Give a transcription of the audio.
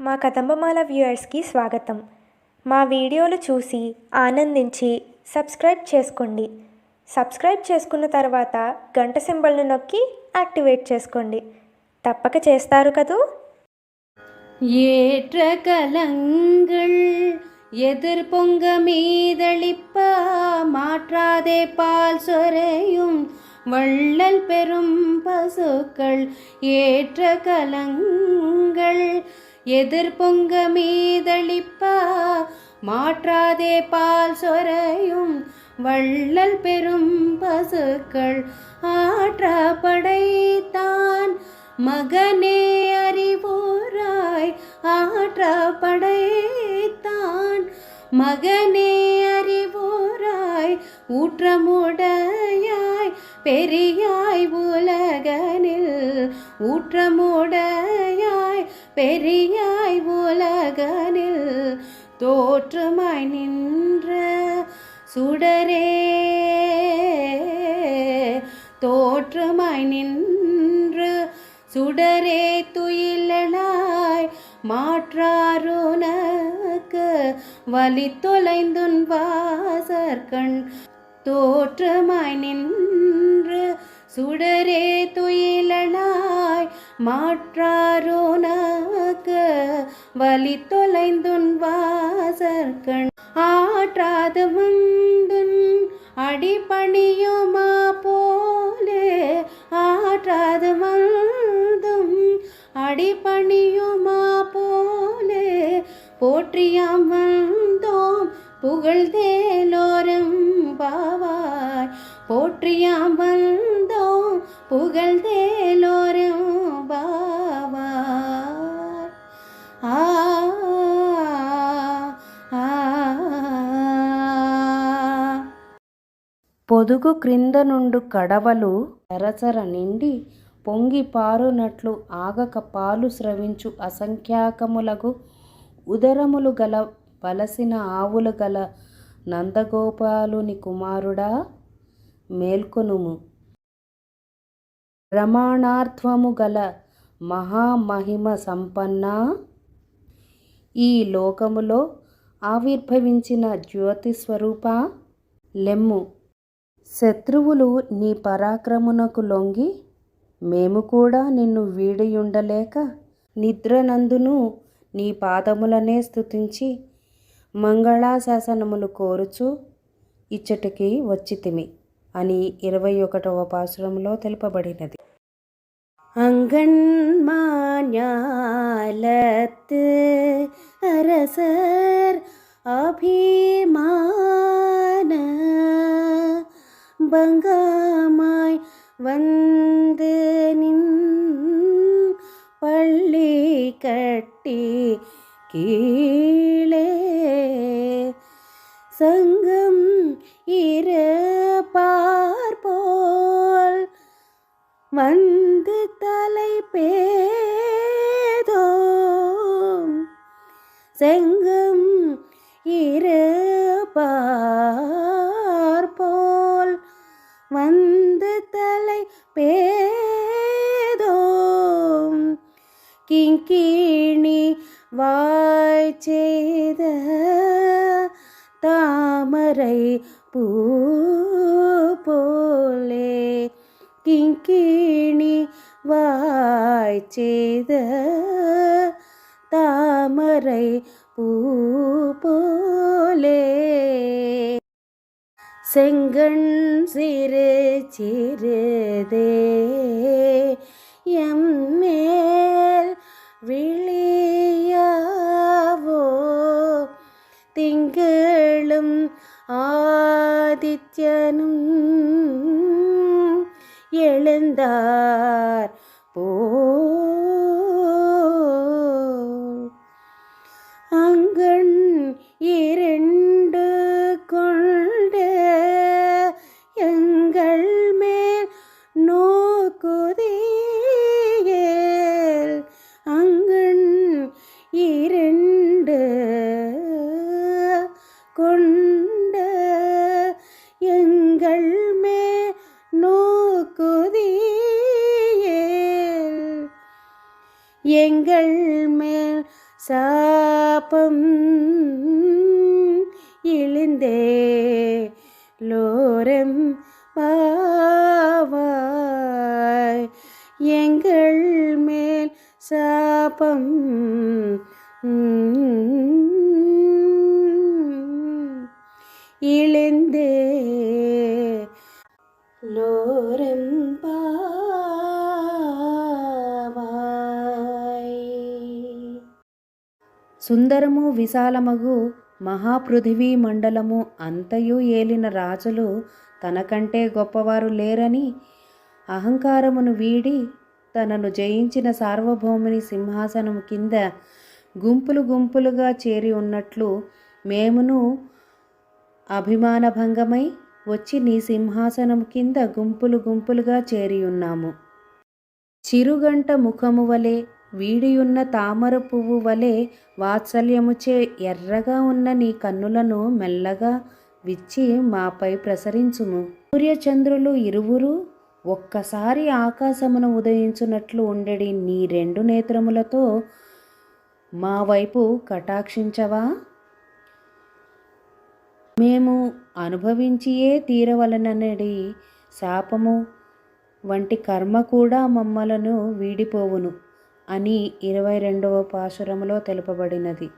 మా కదంబమాల వ్యూయర్స్కి స్వాగతం. మా వీడియోలు చూసి ఆనందించి సబ్స్క్రైబ్ చేసుకోండి. సబ్స్క్రైబ్ చేసుకున్న తర్వాత గంట సింబల్ను నొక్కి యాక్టివేట్ చేసుకోండి. తప్పక చేస్తారు కదూ. ஏற்ற கலங்கள் எதிர்பொங்க மீதளிப்ப மாற்றாதே பால் சொரையும் வள்ளல் பெரும் பசுக்கள். ஏற்ற கலங்கள் எதிர்பொங்க மீதளிப்ப மாற்றாதே பால் சொரையும் வள்ளல் பெரும் பசுக்கள். ஆற்ற படைத்தான் மகனே அறிவோராய், ஆற்ற படைத்தான் மகனே அறிவோராய், ஊற்றமுடையாய் பெரியாய் உலகனில், ஊற்றமுடையாய் பெரியாய் உலகனில், தோற்றமாய் நின்ற சுடரே, தோற்றமாய் நின்று சுடரே துயிலனாய் மாற்றாருனக்கு வலி தொலைந்துன் வாசற்கண். தோற்றமாய் நின்று சுடரே துயிலனாய் மாற்றாருனக்கு வலி தொலைந்துன் வாசற்கண். ஆற்றாது வந்துன் அடிபணியுமா போலே, ஆற்றாது வந்தும் அடிபணியுமா போலே, போற்றியாம் வந்தோம் புகழ்ந்தேலோரும் பாவாய், போற்றியாம் வந்தோம் புகழ்ந்தேலோரும் பாவாய். ஆ పొదుగు క్రింద నుండు కడవలు సరసర నిండి పొంగి పారునట్లు ఆగక పాలు స్రవించు అసంఖ్యాకములగు ఉదరములు గల బలసిన ఆవులు గల నందగోపాలుని కుమారుడా మేల్కొనుము. ప్రమాణార్థము గల మహామహిమ సంపన్న, ఈ లోకములో ఆవిర్భవించిన జ్యోతి స్వరూప లెమ్ము. శత్రువులు నీ పరాక్రమునకు లొంగి మేము కూడా నిన్ను వీడియుండలేక నిద్రనందును నీ పాదములనే స్తుతించి మంగళాశాసనములు కోరుచు ఇచ్చటికి వచ్చితిమి అని 21వ పాసురంలో తెలుపబడినది. அங்கண்மாஞாலத்து அரசர் அபிமான பங்கமாய் வந்து நின் பள்ளி கட்டி கீழே சங்கம் இருப்பார்போல் வந்து தலை பேதோம், செங்கம் இருப்பார்போல் வந்து தலை பேதோம். கிங்கிணி வாய் செய்த தாமரை பூ போலே, கிங்கிணி வாய் செய்த தாமரை பூ போலே, செங்கண் சிறு சிறுதே எம்மேல் விழியாவோ, திங்களும் ஆதித்யனும் எழுந்தார் போல், அங்கண் இரண்டு கொண்டு எங்கள் மேல் நோக்குதியேல், அங்கண் இரண்டு கொண்ட எங்கள் மேல் நோக்குதியே சாபம் இழிந்தே லோரம் பாவாய் எங்கள் மேல் சாபம் இழிந்தே లోరం పావాయ్. సుందరము విశాలమగు మహాపృథివీ మండలము అంతయు ఏలిన రాజులు తనకంటే గొప్పవారు లేరని అహంకారమును వీడి తనను జయించిన సార్వభౌముని సింహాసనము కింద గుంపులు గుంపులుగా చేరి ఉన్నట్లు మేమును అభిమానభంగమై వచ్చి నీ సింహాసనము కింద గుంపులు గుంపులుగా చేరి ఉన్నాము. చిరుగంట ముఖము వలె వీడియున్న తామర పువ్వు వలె వాత్సల్యముచే ఎర్రగా ఉన్న నీ కన్నులను మెల్లగా విచ్చి మాపై ప్రసరించుము. సూర్యచంద్రులు ఇరువురు ఒక్కసారి ఆకాశమున ఉదయించున్నట్లు ఉండెడి నీ రెండు నేత్రములతో మా వైపు కటాక్షించవా? మేము అనుభవించియే తీరవలననడి శాపము వంటి కర్మ కూడా మమ్మలను వీడిపోవును అని 22వ పాశురములో తెలుపబడినది.